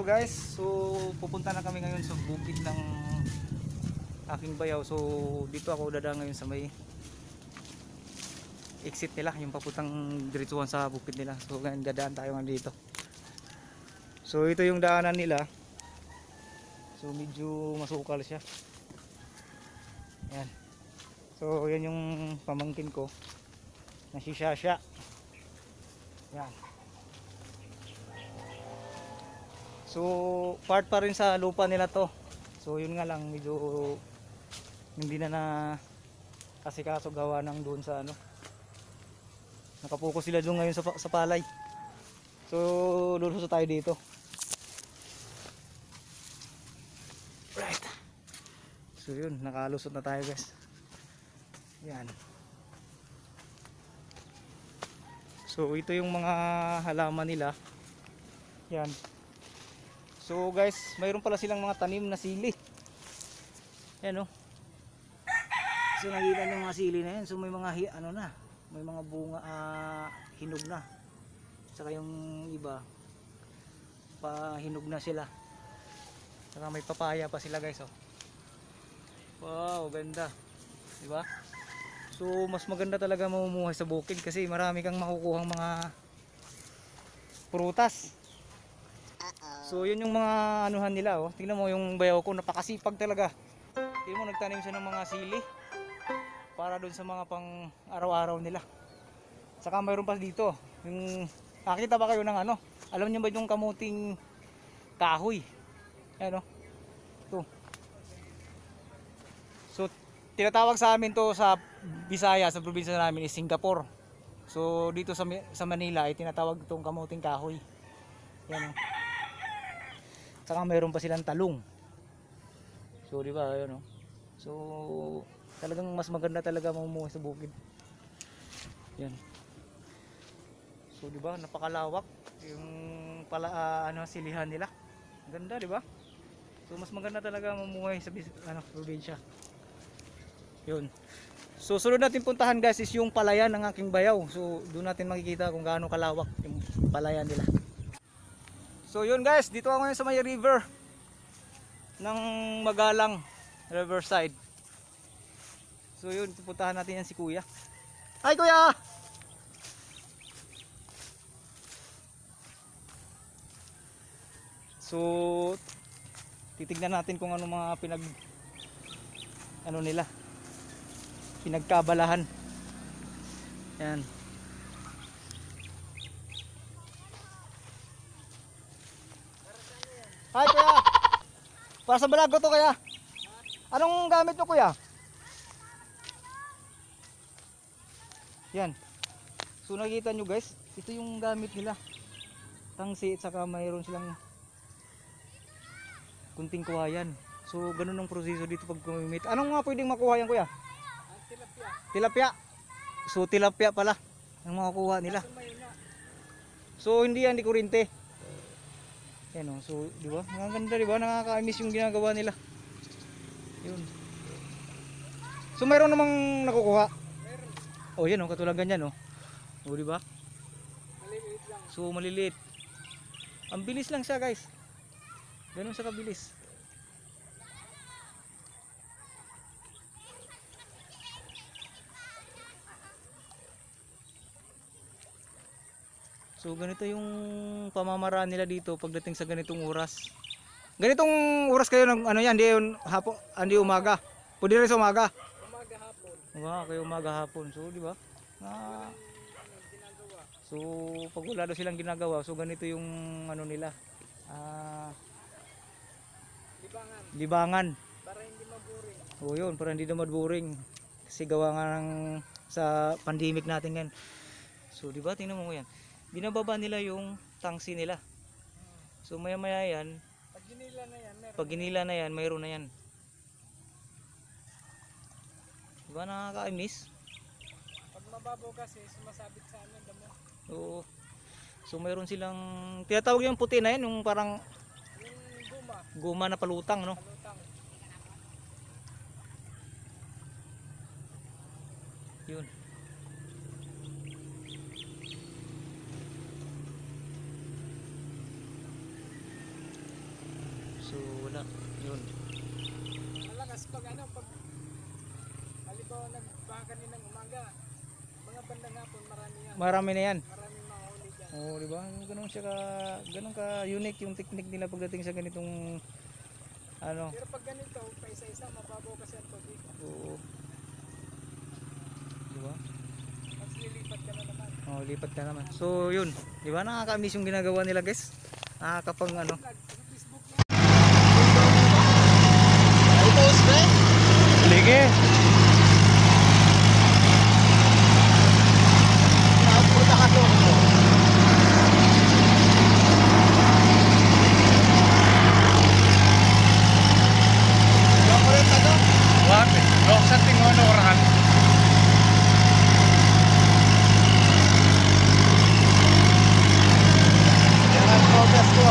guys, pupunta na kami ngayon sa bukid ng aking bayaw. So dito ako dadaan ngayon sa may exit nila, yung papuntang diretsuhan sa bukid nila. So ngayon dadaan tayo ngayon dito. So ito yung daanan nila. So medyo masukal siya. Yan. So yan yung pamangkin ko na si Shasha. Yan. So part pa rin sa lupa nila to. So yun nga lang, medyo hindi na kasi kaso gawa ng doon sa ano. Nakapokus sila doon ngayon sa palay. So lulusot tayo dito. Right. So yun, nakalusot na tayo guys. Yan. So ito yung mga halaman nila. Yan. So guys, mayroon pala silang mga tanim na sili. Yan oh. So nakita niyo mga sili na yan. So may mga ano na, may mga bunga hinog na. Saka yung iba pa hinog na sila. Saka may papaya pa sila guys oh. Wow, ganda. Di ba? So mas maganda talaga mamumuhay sa bukid kasi marami kang makukuhang mga prutas. So yun yung mga anuhan nila oh. Tingnan mo yung bayaw ko, napakasipag talaga. Tingnan mo, nagtanim siya ng mga sili para doon sa mga pang araw-araw nila. Saka mayroon pa dito yung, nakita ba kayo ng ano? Alam niyo ba yung kamuting kahoy? Ayan oh. Ito. So tinatawag sa amin to sa Bisaya, sa probinsya namin is Singapore. So dito sa Manila ay tinatawag itong kamuting kahoy. Yan oh. Saka mayroon pa silang talong. So di ba, ayun oh. So talagang mas maganda talaga mamumuhay sa bukid. Yan. So di ba, napakalawak yung pala ano silihan nila. Ganda, di ba? So mas maganda talaga mamumuhay sa probinsya. Yun. So sunod natin puntahan guys is yung palayan ng aking bayaw. So doon natin makikita kung gaano kalawak yung palayan nila. So yun guys, dito ako ngayon sa may river ng Magalang, Riverside. So yun, pupuntahan natin yan si Kuya. Hi Kuya! So titignan natin kung ano mga pinagkabalahan. Yan. Hi Kuya! Para sa balag ko to Kuya. Anong gamit nyo Kuya? Yan. So nakikita nyo guys, ito yung gamit nila. Tangsi at saka mayroon silang kunting kuhayan. So ganun ang proseso dito pag kumimit. Anong nga pwedeng makuha yan Kuya? Tilapia. Tilapia. So tilapia pala ang makukuha nila. So hindi yan di kurente. Yan oh. So di ba? Maganda di ba? Nakaka-miss yung ginagawa nila. Yun. So mayroon namang nakukuha. Meron. Oh, yan oh, katulad ganyan oh. Oh, di ba? Maliliit lang. So maliliit. Ang bilis lang siya, guys. Ganun sa kabilis. So ganito yung pamamaraan nila dito pagdating sa ganitong oras. Ganitong oras kayo ng ano yan, di hapon, hindi umaga. Pwede rin sa umaga. Umaga hapon. Wow, kayo umaga hapon. So di ba? So pag wala daw silang ginagawa, so ganito yung ano nila. Libangan. Para hindi maboring. Oh, yun, para hindi na maboring. Kasi gawa nga ng sa pandemic natin ngayon. So di ba, tingnan mo yan. Binababa nila yung tangsi nila. So maya maya yan, pag ginila na yan, mayroon na yan. Diba nakaka-miss? Pag mababaw kasi, sumasabit sa amin damo. Oo. So mayroon silang, tinatawag yung puti na yan, yung parang yung guma na palutang, no? Palutang. Yun. So wala. Yun. Malakas pag ano, pag halimbawa nagbaka kaninang umaga, mga bandang hapon marami yan. Marami na yan. Maraming mahuli dyan. Oo, di ba? Ganun ka unique yung technique nila pagdating sa ganitong ano. Pero pag ganito, pa isa-isa, mababaw kasi ang tubig. Oo. Di ba? Tapos lilipat ka na naman. Oh, lipat ka naman. So, yun. Di ba? Nakaka-miss yung ginagawa nila, guys. Nakakapang ano. Facebook na. Sige. Sa tingono orahan. Jangan progress ko.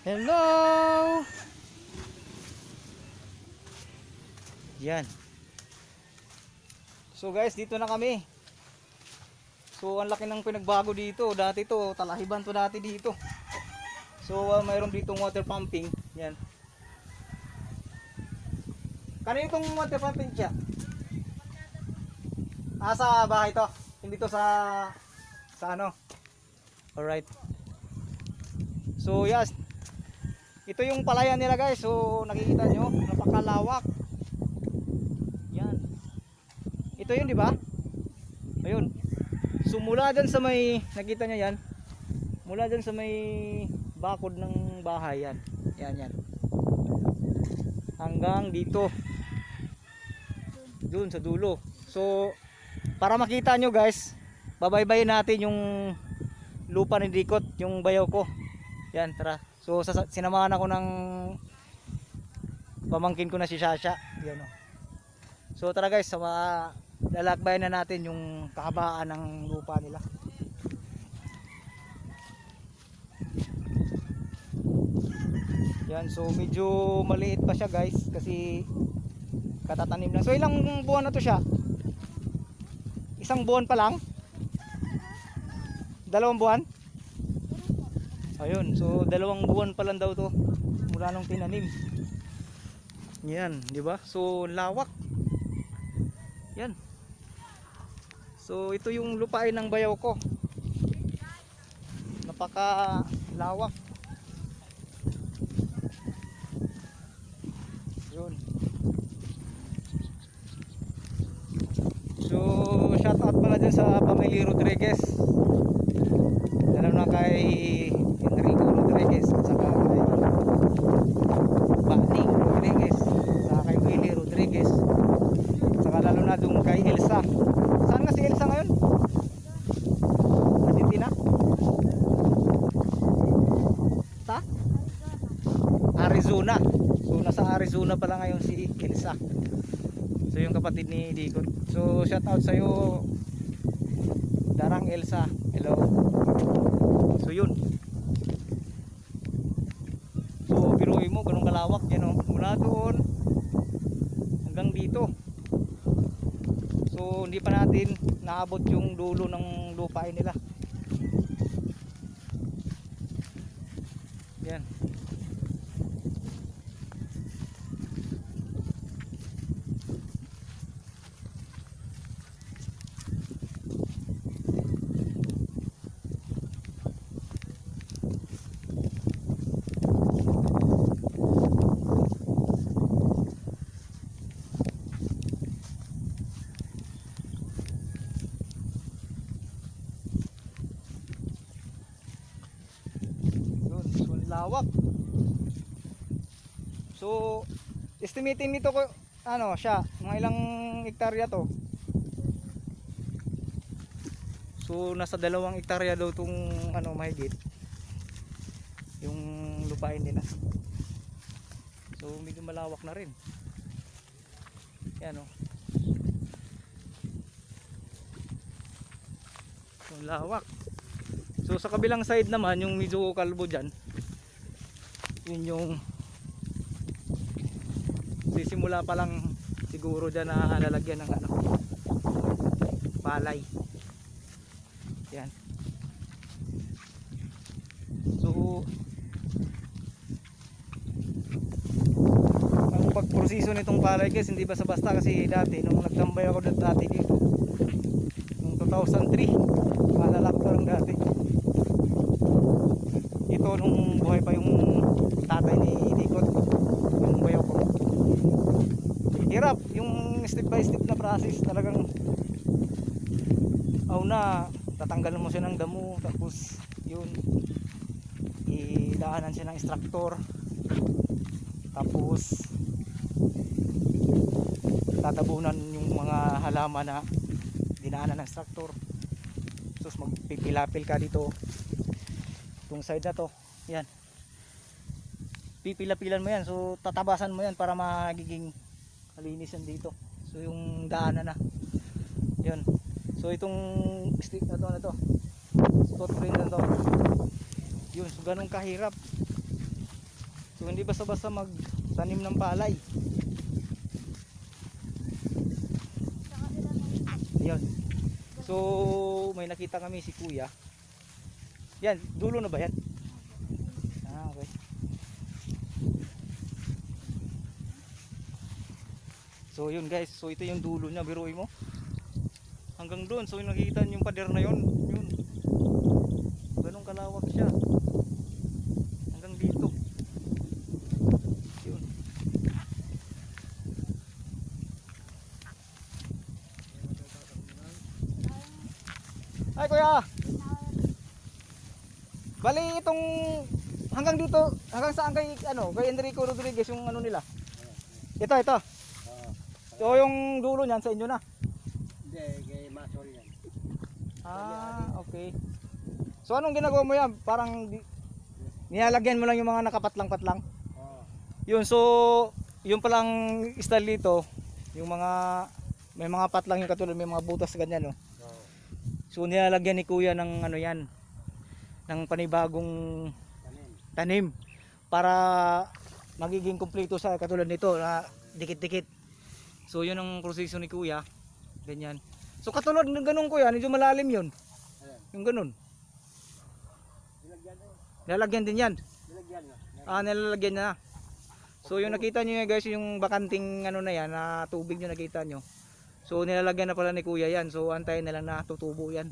Hello! Yan. So guys, dito na kami. So ang laki ng pinagbago dito. Dati to, talahiban to dati dito. So mayroon ditong water pumping. Yan. Kanino itong water pumping siya? Sa bahay to. Hindi to sa ano. Alright. So yes. Ito yung palayan nila guys. So nakikita nyo, napakalawak. Yan. Ito yun, di ba? Ayun. So mula dyan sa may, nakita nyo yan. Mula dyan sa may bakod ng bahay yan. Yan. Hanggang dito. Doon sa dulo. So para makita nyo guys, babaybayin natin yung lupa ni Dikot, yung bayaw ko. Yan, tara. So sinamahan ako ng pamangkin ko na si Shasha. Yan oh. So tara guys, lalakbayan na natin yung kahabaan ng lupa nila. Yan, so medyo maliit pa siya guys kasi katatanim lang. So ilang buwan na to siya? Isang buwan pa lang? 2 buwan? Ayun, so 2 buwan pa lang daw to mula nung tinanim. Yan, di ba? So lawak. Yan. So ito yung lupain ng bayaw ko. Napaka lawak. Yun. So shout out pala dyan sa Pamily Rodriguez. Lalo na kay Enrico Rodriguez at saka kay Bating Rodriguez, saka kay Willie Rodriguez, saka lalo na dun kay Elsa. Saan nga si Elsa ngayon? Argentina? Sa? Arizona. So nasa Arizona pala ngayon si Elsa. So yung kapatid ni Dikot. So shout out sa'yo Darang Elsa. Hello. So yun. So biruin mo ganun kalawak yan oh. Mula doon hanggang dito. So hindi pa natin naabot yung dulo ng lupain nila. Yan. Lawak. So estimating nito ko ano siya, mga ilang hektarya to. So nasa 2 hektarya daw tong ano mahigit yung lupain nila. So medyo malawak na rin. Yan oh. So lawak. So sa kabilang side naman yung medyo kalbo dyan, yun yung sisimula pa lang siguro dyan na lalagyan ng ano, palay. Yan. So ang pagproseso nitong palay guys hindi basta-basta kasi dati nung nagtambay ako dati dito nung 2003 malalak ko lang dati ito nung buhay pa yung tatay ni Dikot, yung bayaw ko. Hirap yung step by step na process talagang. Na tatanggalan mo siya ng damo tapos yun idaanan siya ng extractor tapos tatabunan yung mga halaman na dinaanan ng extractor tapos magpipilapil ka dito itong side na to, yan pipilapilan mo yan, so tatabasan mo yan para magiging malinis yan dito. So yung daanan na yan. So itong stick na to spot rin na to yun, so ganun kahirap. So hindi basta-basta magtanim ng palay. Yan. So may nakita kami si kuya. Yan, dulo na ba yan? Ah, okay. So yun guys, so ito yung dulo niya, biruin mo. Hanggang doon, so yung nakikita yung pader na yun, yun. Ganun kalawak siya. Hanggang dito. Yun. Ay kuya! Bali itong hanggang dito, hanggang saan kay ano, kay Enrico Rodriguez yung ano nila? Ito. So yung dulo niyan sa inyo na. Hindi, kay Masol yan. Ah, okay. So anong ginagawa mo yan? Parang nilalagyan mo lang yung mga nakapatlang-patlang. Oo. Yun, so yung palang style dito, yung mga may mga patlang yung katulad, may mga butas ganyan, no. Oo. So nilalagyan ni Kuya ng ano yan, ng panibagong tanim para magiging kumpleto sa katulad nito na dikit-dikit. So yun ang proseso ni Kuya. Ganyan. So katulad ng ganun Kuya, medyo malalim yun. Ayan. Yung ganun. Nilagyan na. Nilalagyan din yan. Nilagyan na. Nilalagyan na. So yung nakita nyo guys, yung bakanting ano na yan, na tubig nyo nakita nyo. So nilalagyan na pala ni Kuya yan. So antayin na lang na tutubo yan.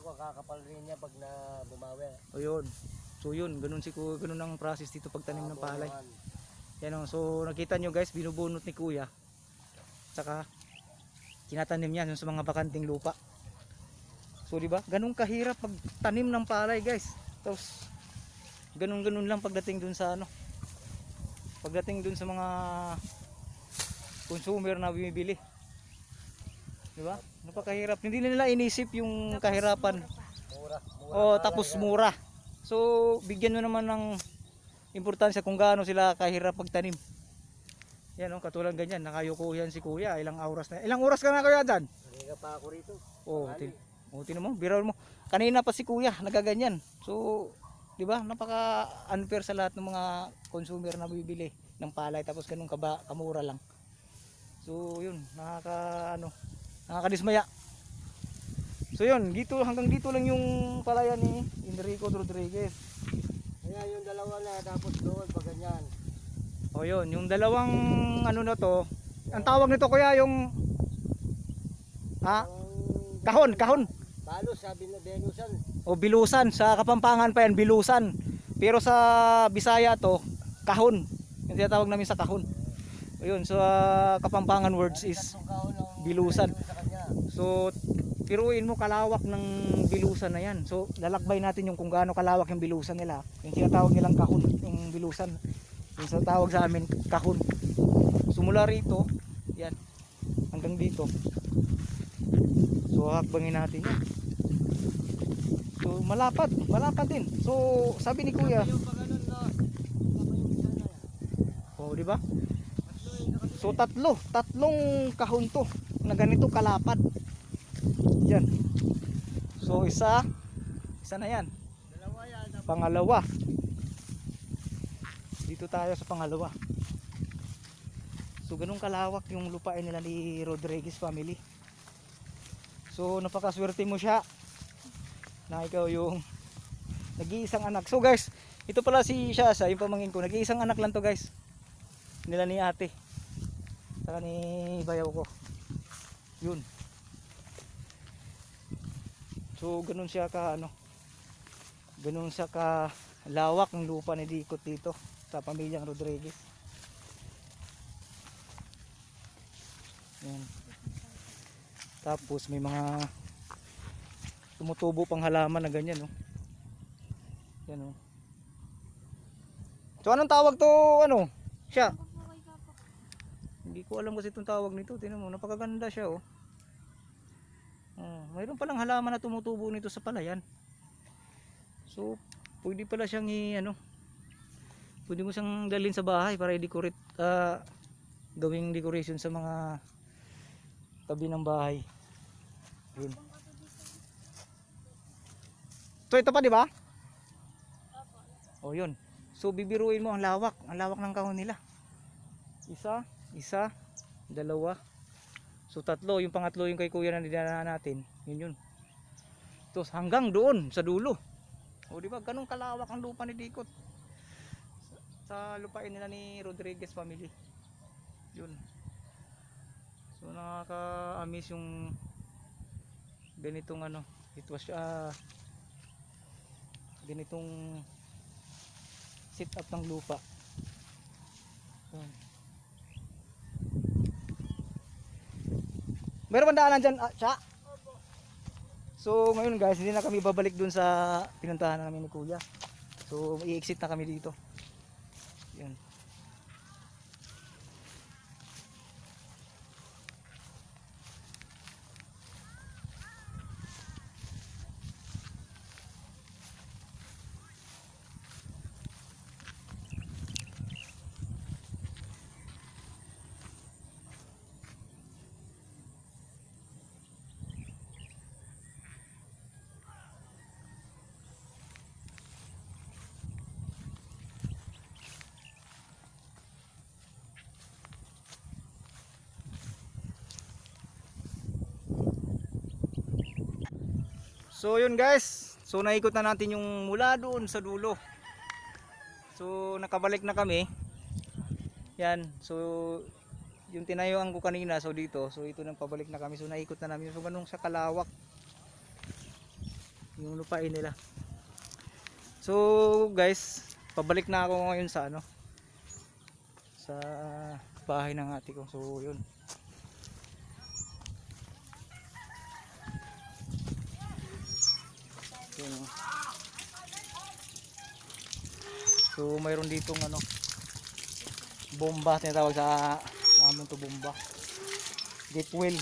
Pag kakapal rin niya pag na bumawi. O yun. So yun, ganun si Kuya, ganun ang process dito pagtanim ng palay. Yan o. So nakita nyo guys, binubunot ni Kuya. Tsaka tinatanim niya sa mga bakanting lupa. So di ba? Ganun kahirap pagtanim ng palay guys. Tapos ganun-ganun lang pagdating dun sa ano. Pagdating dun sa mga consumer na bumibili. Di ba? Napakahirap. Hindi nila inisip yung kahirapan. Mura. Oh, tapos mura. So bigyan mo naman ng importansya kung gaano sila kahirap pagtanim. Yan oh, katulad ganyan, nakayuko yan si Kuya, ilang oras na. Ilang oras ka na Kuya dyan? Kanina pa ako rito. Oh, tinan mo, biraw mo. Kanina pa si Kuya nagaganyan. So, 'di ba? Napaka-unfair sa lahat ng mga consumer na bibili ng palay tapos ganun kamura lang. So, 'yun, nakakadismaya. So, 'yun, hanggang dito lang yung palayan ni Enrico Rodriguez. Kaya yung dalawa na tapos doon pag ganyan. O yun, yung dalawang ano na to, ang tawag nito Kuya yung kahon. Balo sabi na Benusan. O bilusan, sa Kapampangan pa yan bilusan. Pero sa Bisaya to, kahon. Yung tinatawag namin sa kahon. O yun, sa Kapampangan words is bilusan. So piruin mo kalawak ng bilusan na yan. So lalakbay natin yung kung gaano kalawak yung bilusan nila. Yung tinatawag nilang kahon, yung bilusan. Yung sa tawag sa amin kahon. Sumula rito, yan, hanggang dito. So hakbangin natin yan. So malapad din. So sabi ni Kuya, oh di ba? So tatlong kahon to na ganito kalapad. Yan. So isa na yan. Dalawa yan. Pangalawa. Dito tayo sa pangalawa. So ganun kalawak yung lupain nila ni Rodriguez family. So napakaswerte mo siya na ikaw yung nag-iisang anak. So guys, ito pala si Shasa, yung pamangkin ko. Nag-iisang anak lang to guys. Nila ni ate. Saka ni bayaw ko. Yun. So ganun siya ka ganun siya ka lawak ng lupa ni Dikot dito sa pamilyang Rodriguez. Yan. Tapos may mga tumutubo pang halaman na ganyan, no. Yan, no. So anong tawag to, siya? Hindi ko alam kasi itong tawag nito. Tingnan mo, napakaganda siya, oh. Mayroon palang halaman na tumutubo nito sa palayan. So pwede pala siyang pwede mo siyang dalhin sa bahay para i-decorate, gawing decoration sa mga tabi ng bahay. Yun. So ito pa, di ba? Oh, yun. So bibiruin mo ang lawak ng kahon nila. Isa, dalawa. So tatlo, yung pangatlo yung kay Kuya na dinadaanan natin. Yun. Tapos hanggang doon sa dulo. O di ba, ganun kalawak ang lupa ni Dikot. Sa lupain nila ni Rodriguez family. Yun. So nakaka-amaze yung ganitong ganitong sit up ng lupa. Yun. Meron bang daanan dyan, siya? So ngayon guys, hindi na kami babalik dun sa pinuntahan namin ni Kuya. So i-exit na kami dito. Yun. So yun guys, so naikot na natin yung mula doon sa dulo. So nakabalik na kami. Yan, so yung tinayuan ko kanina, so dito, so ito nang pabalik na kami. So naikot na namin, so ganun sa kalawak yung lupain nila. So guys, pabalik na ako ngayon sa ano, sa bahay ng ate ko. So yun. Yun, oh. So mayroon ditong ano, bomba, tinatawag sa amin to bomba, deep well.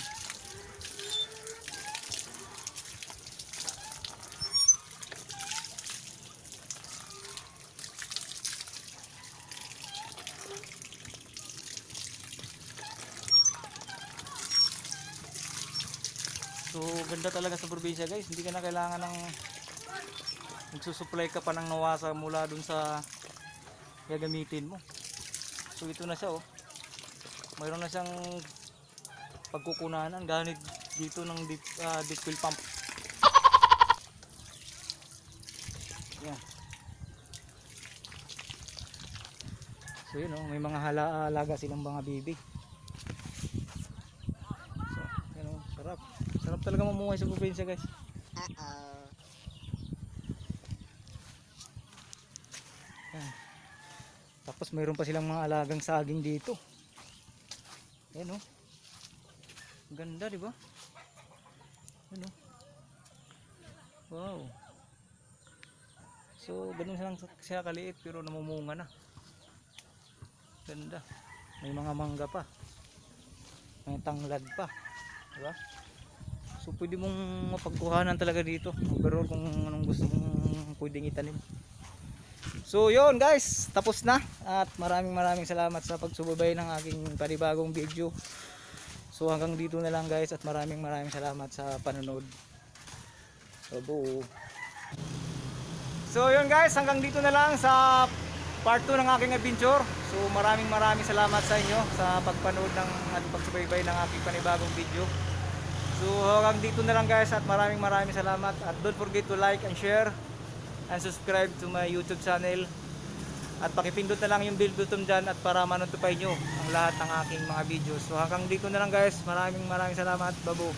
So ganda talaga sa probinsya guys, hindi ka na kailangan ng magsusupply ka pa ng nawasa mula dun sa gagamitin mo. So ito na siya, oh. Mayroon na siyang pagkukunanan ganit dito ng deep well pump. Yan. So yun, oh, may mga alaga silang mga bibi. So yun, oh, sarap. Sarap talaga mamumuhay sa probinsya guys. Yan. Tapos mayroon pa silang mga alagang saging dito. Ayan, oh. Ganda, di ba? Ayan, oh. Wow. So ganun lang siya kaliit pero namumunga na. Ganda. May mga mangga pa. May tanglad pa. Di ba? So pwede mong mapagkuhanan talaga dito. Overall kung anong gusto mong pwedeng itanim. So yun guys, tapos na. At maraming salamat sa pagsubaybay ng aking panibagong video. So hanggang dito na lang guys, at maraming salamat sa panonood. So yun guys, hanggang dito na lang sa part 2 ng aking adventure. So maraming salamat sa inyo sa pagpanood ng at pagsubaybay ng aking panibagong video. So hanggang dito na lang guys, at maraming salamat, at don't forget to like and share and subscribe to my YouTube channel, at pakipindot na lang yung bell button dyan, at para manotify nyo ang lahat ng aking mga videos. So hanggang dito na lang guys, maraming salamat. Babo.